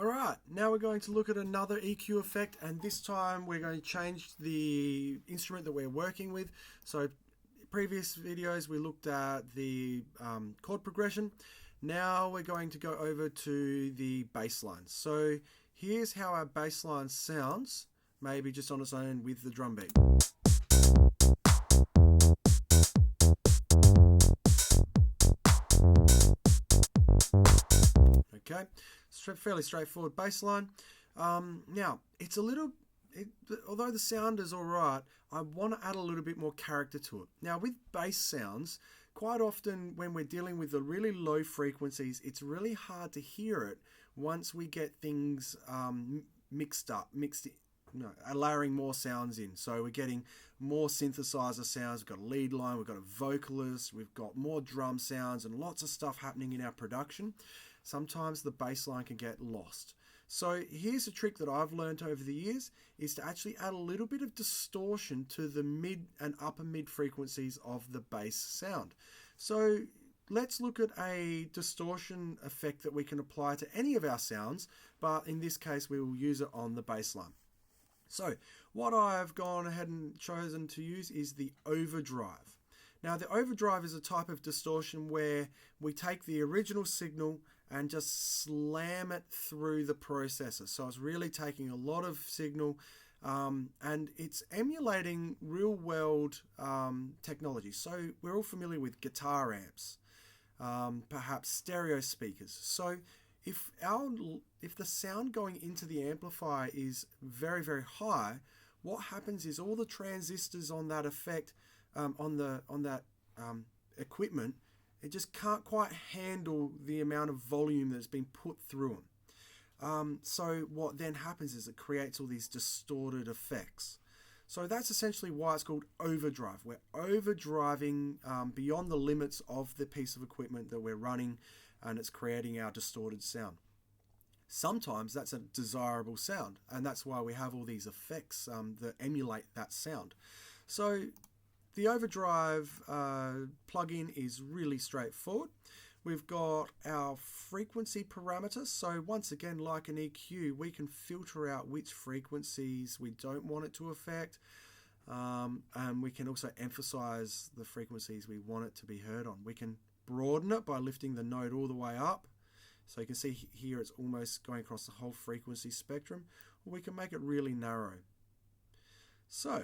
Alright, now we're going to look at another EQ effect, and this time we're going to change the instrument that we're working with. So previous videos we looked at the chord progression. Now we're going to go over to the bass line. So here's how our bass line sounds, maybe just on its own with the drum beat. Okay, fairly straightforward bass line. Now, it's a little, although the sound is alright, I want to add a little bit more character to it. Now, with bass sounds, quite often when we're dealing with the really low frequencies, it's really hard to hear it once we get things layering more sounds in. So we're getting more synthesizer sounds, we've got a lead line, we've got a vocalist, we've got more drum sounds and lots of stuff happening in our production. Sometimes the bass line can get lost. So here's a trick that I've learned over the years, is to actually add a little bit of distortion to the mid and upper mid frequencies of the bass sound. So let's look at a distortion effect that we can apply to any of our sounds, but in this case we will use it on the bass line. So what I've gone ahead and chosen to use is the overdrive. Now the overdrive is a type of distortion where we take the original signal and just slam it through the processor. So it's really taking a lot of signal and it's emulating real world technology. So we're all familiar with guitar amps, perhaps stereo speakers. So if the sound going into the amplifier is very, very high, what happens is all the transistors on that effect, on that equipment, it just can't quite handle the amount of volume that's been put through them. So what then happens is it creates all these distorted effects. So that's essentially why it's called overdrive. We're overdriving beyond the limits of the piece of equipment that we're running, and it's creating our distorted sound. Sometimes that's a desirable sound, and that's why we have all these effects that emulate that sound. So the overdrive plugin is really straightforward. We've got our frequency parameters. So once again, like an EQ, we can filter out which frequencies we don't want it to affect. And we can also emphasize the frequencies we want it to be heard on. We can broaden it by lifting the note all the way up. So you can see here it's almost going across the whole frequency spectrum. Or we can make it really narrow. So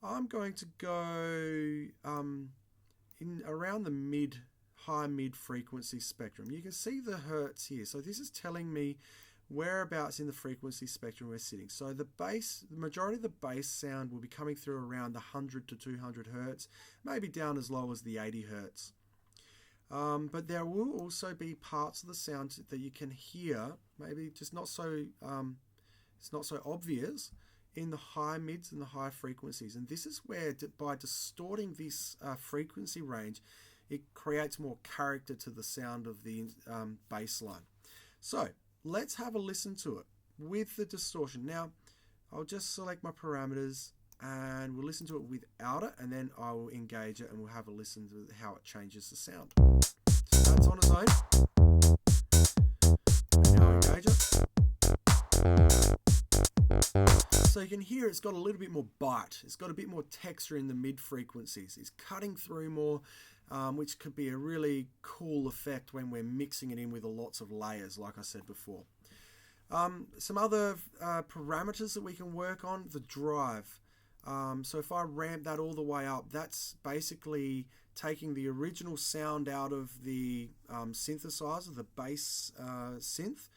I'm going to go in around the high mid frequency spectrum. You can see the hertz here. So this is telling me whereabouts in the frequency spectrum we're sitting. So the majority of the bass sound will be coming through around the 100 to 200 hertz, maybe down as low as the 80 hertz. But there will also be parts of the sound that you can hear, maybe just not so it's not so obvious, in the high mids and the high frequencies. And this is where, by distorting this frequency range, it creates more character to the sound of the bass line. So let's have a listen to it with the distortion. Now I'll just select my parameters and we'll listen to it without it, and then I will engage it and we'll have a listen to how it changes the sound. So that's on its own. And now engage it. So you can hear it's got a little bit more bite. It's got a bit more texture in the mid frequencies. It's cutting through more, which could be a really cool effect when we're mixing it in with lots of layers, like I said before. Some other parameters that we can work on, the drive. So if I ramp that all the way up, that's basically taking the original sound out of the synthesizer, the bass synth,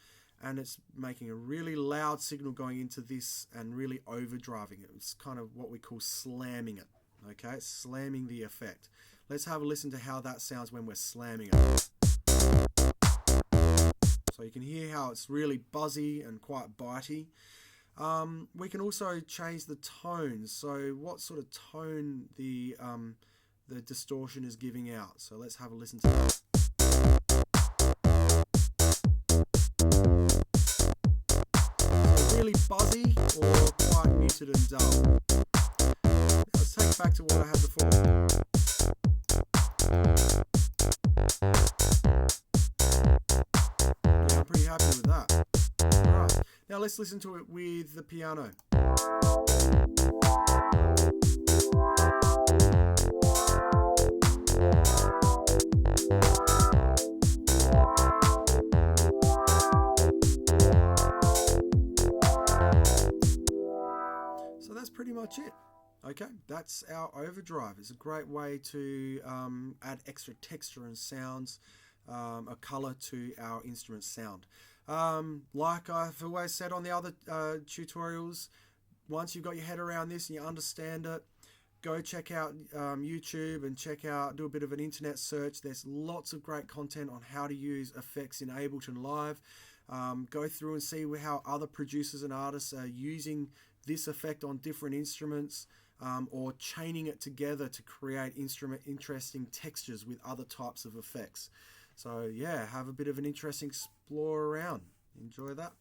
and it's making a really loud signal going into this and really overdriving it. It's kind of what we call slamming it. Okay, slamming the effect. Let's have a listen to how that sounds when we're slamming it. So you can hear how it's really buzzy and quite bitey. We can also change the tones. So what sort of tone the distortion is giving out. So let's have a listen to that. Really buzzy or quite muted and dull. Now let's take it back to what I had before. Yeah, I'm pretty happy with that. Now let's listen to it with the piano. So that's pretty much it. Okay, that's our overdrive. It's a great way to add extra texture and sounds, a color to our instrument sound. Like I've always said on the other tutorials, once you've got your head around this and you understand it, go check out YouTube and do a bit of an internet search. There's lots of great content on how to use effects in Ableton Live. Go through and see how other producers and artists are using this effect on different instruments, or chaining it together to create interesting textures with other types of effects. So yeah, have a bit of an interesting explore around. Enjoy that.